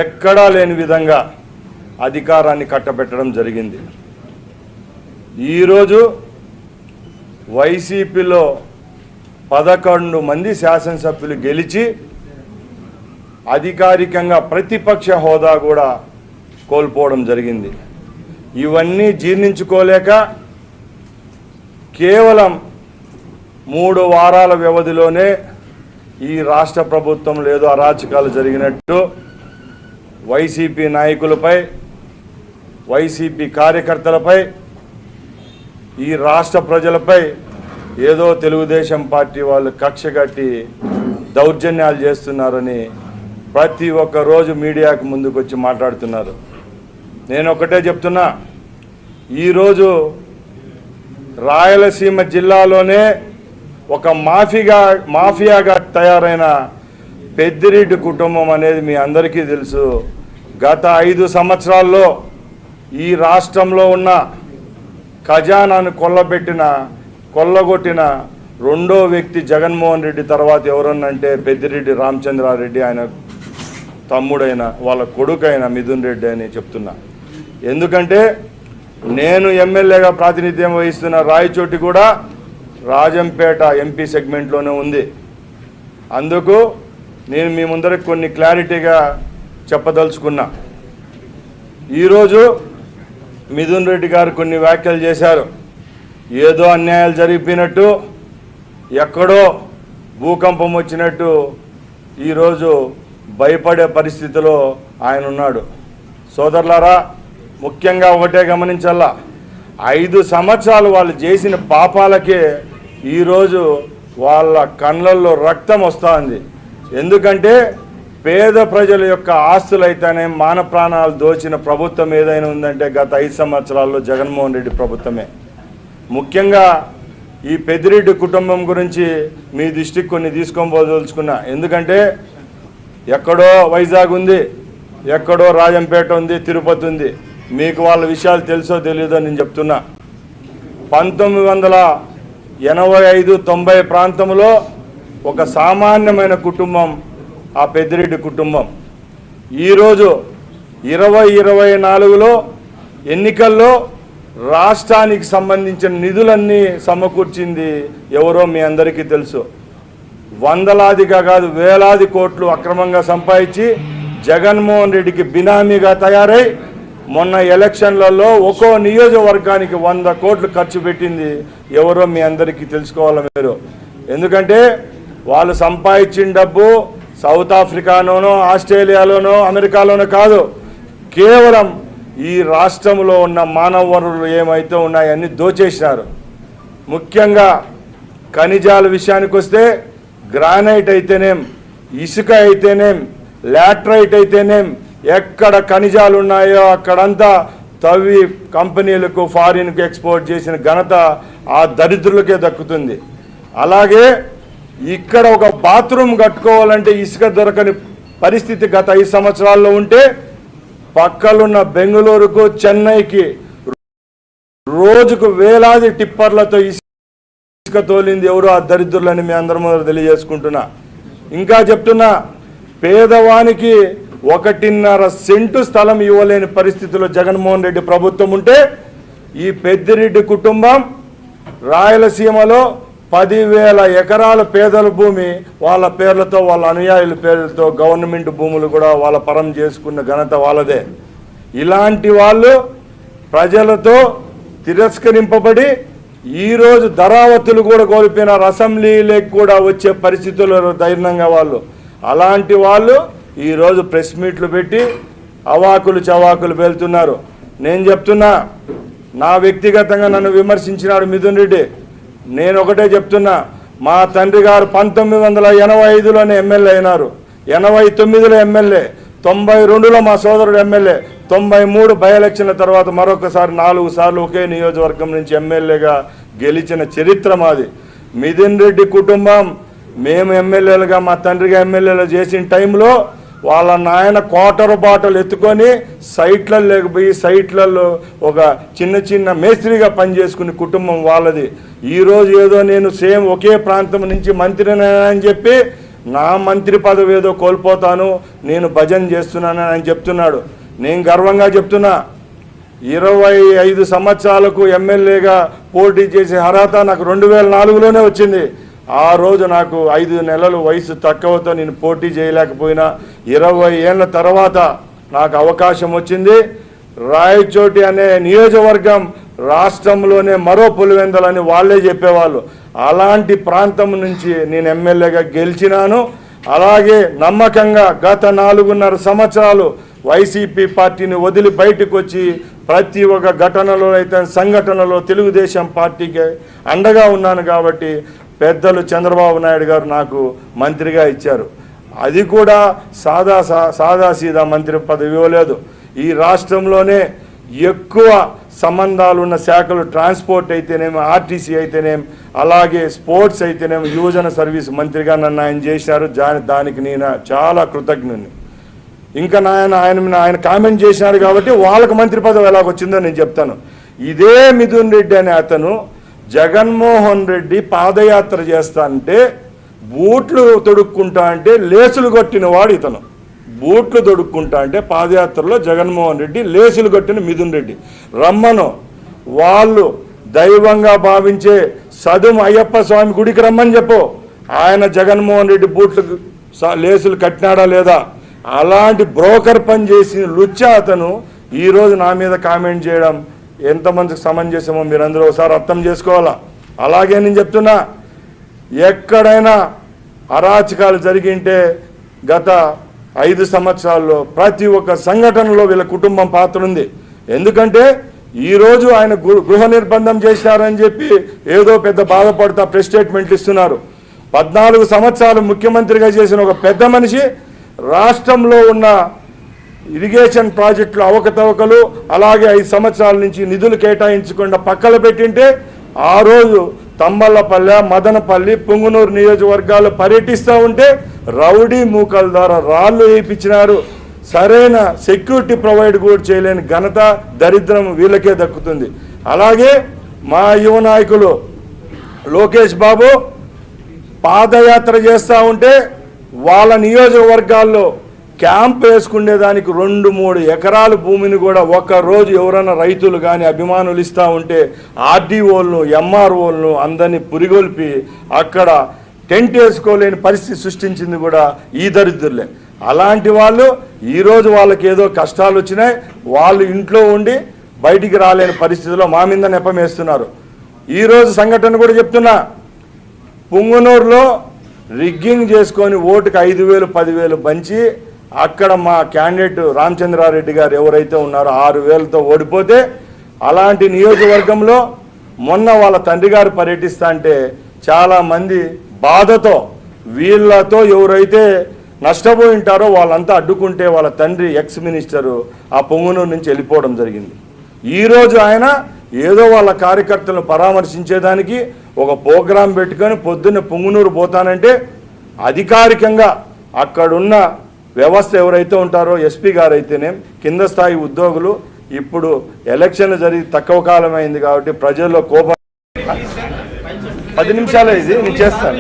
ఎక్కడా లేని విధంగా అధికారాన్ని కట్టబెట్టడం జరిగింది. ఈరోజు వైసీపీలో 11 మంది శాసనసభ్యులు గెలిచి అధికారికంగా ప్రతిపక్ష హోదా కూడా కోల్పోవడం జరిగింది. ఇవన్నీ జీర్ణించుకోలేక కేవలం 3 వారాల వ్యవధిలోనే ఈ రాష్ట్ర ప్రభుత్వంలో ఏదో అరాచకాలు జరిగినట్టు వైసీపీ నాయకులపై, వైసీపీ కార్యకర్తలపై, ఈ రాష్ట్ర ప్రజలపై ఏదో తెలుగుదేశం పార్టీ వాళ్ళు కక్షగట్టి దౌర్జన్యాలు చేస్తున్నారని ప్రతి ఒక్క రోజు మీడియాకు ముందుకు వచ్చి మాట్లాడుతున్నారు. నేను ఒకటే చెప్తున్నా, ఈరోజు రాయలసీమ జిల్లాలోనే ఒక మాఫియాగా తయారైన పెద్దిరెడ్డి కుటుంబం అనేది మీ అందరికీ తెలుసు. గత 5 సంవత్సరాల్లో ఈ రాష్ట్రంలో ఉన్న ఖజానాను కొల్లగొట్టిన రెండో వ్యక్తి జగన్మోహన్ రెడ్డి తర్వాత ఎవరన్నంటే పెద్దిరెడ్డి రామచంద్రారెడ్డి, ఆయన తమ్ముడైన వాళ్ళ కొడుకైన మిథున్ రెడ్డి అని చెప్తున్నా. ఎందుకంటే నేను ఎమ్మెల్యేగా ప్రాతినిధ్యం వహిస్తున్న రాయచోటి కూడా రాజంపేట ఎంపీ సెగ్మెంట్లోనే ఉంది. అందుకు నేను మీ ముందరకు కొన్ని క్లారిటీగా చెప్పదలుచుకున్నా. ఈరోజు మిథున్ రెడ్డి గారు కొన్ని వ్యాఖ్యలు చేశారు. ఏదో అన్యాయాలు జరిగిపోయినట్టు, ఎక్కడో భూకంపం వచ్చినట్టు ఈరోజు భయపడే పరిస్థితిలో ఆయన ఉన్నాడు. సోదరులారా, ముఖ్యంగా ఒకటే గమనించాలా, 5 సంవత్సరాలు వాళ్ళు చేసిన పాపాలకే ఈరోజు వాళ్ళ కళ్ళల్లో రక్తం వస్తుంది. ఎందుకంటే పేద ప్రజల యొక్క ఆస్తులైతేనే మాన ప్రాణాలు దోచిన ప్రభుత్వం ఏదైనా ఉందంటే గత 5 సంవత్సరాల్లో జగన్మోహన్ రెడ్డి ప్రభుత్వమే. ముఖ్యంగా ఈ పెద్దిరెడ్డి కుటుంబం గురించి మీ దృష్టికి కొన్ని తీసుకొని పోదలుచుకున్నా. ఎందుకంటే ఎక్కడో వైజాగ్ ఉంది, ఎక్కడో రాజంపేట ఉంది, తిరుపతి ఉంది. మీకు వాళ్ళ విషయాలు తెలుసో తెలియదో నేను చెప్తున్నా. 1985-90 ప్రాంతంలో ఒక సామాన్యమైన కుటుంబం ఆ పెద్దిరెడ్డి కుటుంబం. ఈరోజు 2024లో ఎన్నికల్లో రాష్ట్రానికి సంబంధించిన నిధులన్నీ సమకూర్చింది ఎవరో మీ అందరికీ తెలుసు. వందలాదిగా కాదు, వేలాది కోట్లు అక్రమంగా సంపాదించి జగన్మోహన్ రెడ్డికి బినామీగా తయారై మొన్న ఎలక్షన్లలో ఒక్కో నియోజకవర్గానికి 100 కోట్లు ఖర్చు పెట్టింది ఎవరో మీ అందరికీ తెలుసుకోవాలి మీరు. ఎందుకంటే వాళ్ళు సంపాదించిన డబ్బు సౌత్ ఆఫ్రికాలోనో, ఆస్ట్రేలియాలోనో, అమెరికాలోనో కాదు, కేవలం ఈ రాష్ట్రంలో ఉన్న మానవ వనరులు ఏమైతే ఉన్నాయన్నీ దోచేసినారు. ముఖ్యంగా ఖనిజాల విషయానికి వస్తే గ్రానైట్ అయితేనేం, ఇసుక అయితేనేం, లాటరైట్ అయితేనేం, ఎక్కడ ఖనిజాలు ఉన్నాయో అక్కడంతా తవ్వి కంపెనీలకు, ఫారిన్కు ఎక్స్పోర్ట్ చేసిన ఘనత ఆ దరిద్రులకే దక్కుతుంది. అలాగే ఇక్కడ ఒక బాత్రూమ్ కట్టుకోవాలంటే ఇసుక దొరకని పరిస్థితి గత 5 సంవత్సరాల్లో ఉంటే పక్కలున్న బెంగళూరుకు, చెన్నైకి రోజుకు వేలాది టిప్పర్లతో ఇసుక తోలింది ఎవరో ఆ దరిద్రులని మీ అందరి ముందు తెలియజేసుకుంటున్నా. ఇంకా చెప్తున్నా, పేదవానికి 1.5 సెంటు స్థలం ఇవ్వలేని పరిస్థితిలో జగన్మోహన్ రెడ్డి ప్రభుత్వం ఉంటే ఈ పెద్దిరెడ్డి కుటుంబం రాయలసీమలో 10,000 ఎకరాల పేదల భూమి వాళ్ళ పేర్లతో, వాళ్ళ అనుయాయుల పేర్లతో గవర్నమెంట్ భూములు కూడా వాళ్ళ పరం చేసుకున్న ఘనత వాళ్ళదే. ఇలాంటి వాళ్ళు ప్రజలతో తిరస్కరింపబడి ఈరోజు ధరావతులు కూడా కోల్పోయినారు, అసెంబ్లీలకు కూడా వచ్చే పరిస్థితుల్లో ధైర్యంగా వాళ్ళు. అలాంటి వాళ్ళు ఈరోజు ప్రెస్ మీట్లు పెట్టి అవాకులు చవాకులు వెళ్తున్నారు. నేను చెప్తున్నా, నా వ్యక్తిగతంగా నన్ను విమర్శించినాడు మిథున్ రెడ్డి. నేను ఒకటే చెప్తున్నా, మా తండ్రి గారు 1985లోనే ఎమ్మెల్యే అయినారు, 89లో ఎమ్మెల్యే, 92లో మా సోదరుడు ఎమ్మెల్యే, 93 బై ఎలక్షన్ల తర్వాత మరొకసారి 4 సార్లు ఒకే నియోజకవర్గం నుంచి ఎమ్మెల్యేగా గెలిచిన చరిత్ర మాది. మిథున్ రెడ్డి కుటుంబం మేము ఎమ్మెల్యేలుగా, మా తండ్రిగా ఎమ్మెల్యేలు చేసిన టైంలో వాళ్ళ నాయన క్వార్టర్ బాటలు ఎత్తుకొని సైట్లలో లేకపోయి సైట్లలో ఒక చిన్న మేస్త్రిగా పనిచేసుకునే కుటుంబం వాళ్ళది. ఈరోజు ఏదో నేను సేమ్ ఒకే ప్రాంతం నుంచి మంత్రిని అని చెప్పి నా మంత్రి పదవి ఏదో కోల్పోతాను, నేను భజన చేస్తున్నానని ఆయన చెప్తున్నాడు. నేను గర్వంగా చెప్తున్నా, 25 సంవత్సరాలకు ఎమ్మెల్యేగా పోటీ చేసే అర్హత నాకు 2004లోనే వచ్చింది. ఆ రోజు నాకు 5 నెలలు వయసు తక్కువతో నేను పోటీ చేయలేకపోయినా 20 ఏళ్ళ తర్వాత నాకు అవకాశం వచ్చింది. రాయచోటి అనే నియోజకవర్గం రాష్ట్రంలోనే మరో పులివెందలని వాళ్ళే చెప్పేవాళ్ళు. అలాంటి ప్రాంతం నుంచి నేను ఎమ్మెల్యేగా గెలిచినాను. అలాగే నమ్మకంగా గత 4.5 సంవత్సరాలు వైసీపీ పార్టీని వదిలి బయటకు వచ్చి ప్రతి ఒక్క ఘటనలో అయితే సంఘటనలో తెలుగుదేశం పార్టీకి అండగా ఉన్నాను. కాబట్టి పెద్దలు చంద్రబాబు నాయుడు గారు నాకు మంత్రిగా ఇచ్చారు. అది కూడా సాదాసీదా మంత్రి పదవి ఇవ్వలేదు. ఈ రాష్ట్రంలోనే ఎక్కువ సంబంధాలు ఉన్న శాఖలు ట్రాన్స్పోర్ట్ అయితేనేమి, ఆర్టీసీ అయితేనేమి, అలాగే స్పోర్ట్స్ అయితేనేమి, యువజన సర్వీస్ మంత్రిగా నన్ను ఆయన చేశారు. దానికి నేను చాలా కృతజ్ఞుని. ఇంకా ఆయన కామెంట్ చేశారు కాబట్టి వాళ్ళకు మంత్రి పదవి ఎలాగొచ్చిందో నేను చెప్తాను. ఇదే మిథున్ రెడ్డి అనే అతను జగన్మోహన్ రెడ్డి పాదయాత్ర చేస్తా అంటే బూట్లు తొడుక్కుంటా అంటే లేసులు కొట్టిన వాడు ఇతను. బూట్లు తొడుక్కుంటా అంటే పాదయాత్రలో జగన్మోహన్ రెడ్డి లేసులు కొట్టిన మిథున్ రెడ్డి. రమ్మను, వాళ్ళు దైవంగా భావించే సదుం అయ్యప్ప స్వామి గుడికి రమ్మని చెప్పు. ఆయన జగన్మోహన్ రెడ్డి బూట్లు లేసులు కట్టినాడా లేదా? అలాంటి బ్రోకర్ పని చేసిన లుచ్చా అతను ఈరోజు నా మీద కామెంట్ చేయడం ఎంతమందికి సమంజసమో మీరందరూ ఒకసారి అర్థం చేసుకోవాలా. అలాగే నేను చెప్తున్నా, ఎక్కడైనా అరాచకాలు జరిగింటే గత 5 సంవత్సరాల్లో ప్రతి ఒక్క సంఘటనలో వీళ్ళ కుటుంబం పాత్ర ఉంది. ఎందుకంటే ఈరోజు ఆయన గృహ నిర్బంధం చేశారని చెప్పి ఏదో పెద్ద బాధపడతా ప్రెస్ స్టేట్మెంట్లు ఇస్తున్నారు. 14 సంవత్సరాలు ముఖ్యమంత్రిగా చేసిన ఒక పెద్ద మనిషి రాష్ట్రంలో ఉన్న ఇరిగేషన్ ప్రాజెక్టులు అవకతవకలు, అలాగే 5 సంవత్సరాల నుంచి నిధులు కేటాయించకుండా పక్కన పెట్టింటే ఆ రోజు తంబళ్ళపల్లె, మదనపల్లి, పుంగనూరు నియోజకవర్గాలు పర్యటిస్తూ ఉంటే రౌడీ మూకల ద్వారా రాళ్ళు వేయించినారు. సరైన సెక్యూరిటీ ప్రొవైడ్ కూడా చేయలేని ఘనత, దరిద్రం వీళ్ళకే దక్కుతుంది. అలాగే మా యువ నాయకులు లోకేష్ బాబు పాదయాత్ర చేస్తూ ఉంటే వాళ్ళ నియోజకవర్గాల్లో క్యాంప్ వేసుకునేదానికి 2-3 ఎకరాల భూమిని కూడా ఒక్కరోజు ఎవరైనా రైతులు కానీ అభిమానులు ఇస్తూ ఉంటే ఆర్డీఓలను, ఎంఆర్ఓలను అందరినీ పురిగొల్పి అక్కడ టెంట్ వేసుకోలేని పరిస్థితి సృష్టించింది కూడా ఈ దరిద్రులే. అలాంటి వాళ్ళు ఈరోజు వాళ్ళకి ఏదో కష్టాలు వచ్చినాయి, వాళ్ళు ఇంట్లో ఉండి బయటికి రాలేని పరిస్థితిలో మా మీద నెపం వేస్తున్నారు. ఈరోజు సంఘటన కూడా చెప్తున్నా, పుంగనూరులో రిగ్గింగ్ చేసుకొని ఓటుకు 5,000, 10,000 పంచి అక్కడ మా క్యాండిడేట్ రామచంద్రారెడ్డి గారు ఎవరైతే ఉన్నారో 6,000తో ఓడిపోతే, అలాంటి నియోజకవర్గంలో మొన్న వాళ్ళ తండ్రి గారు పర్యటిస్తా అంటే చాలామంది బాధతో వీళ్ళతో ఎవరైతే నష్టపోయి ఉంటారో వాళ్ళంతా అడ్డుకుంటే వాళ్ళ తండ్రి ఎక్స్ మినిస్టరు ఆ పొంగునూరు నుంచి వెళ్ళిపోవడం జరిగింది. ఈరోజు ఆయన ఏదో వాళ్ళ కార్యకర్తలను పరామర్శించేదానికి ఒక ప్రోగ్రాం పెట్టుకొని పొద్దున్న పొంగునూరు పోతానంటే అధికారికంగా అక్కడున్న వ్యవస్థ ఎవరైతే ఉంటారో ఎస్పీ గారు అయితేనే కింద స్థాయి ఉద్యోగులు ఇప్పుడు ఎలక్షన్లు జరిగి తక్కువ కాలం అయింది కాబట్టి ప్రజల్లో కోపం. 10 నిమిషాలే ఇది, నేను చేస్తాను.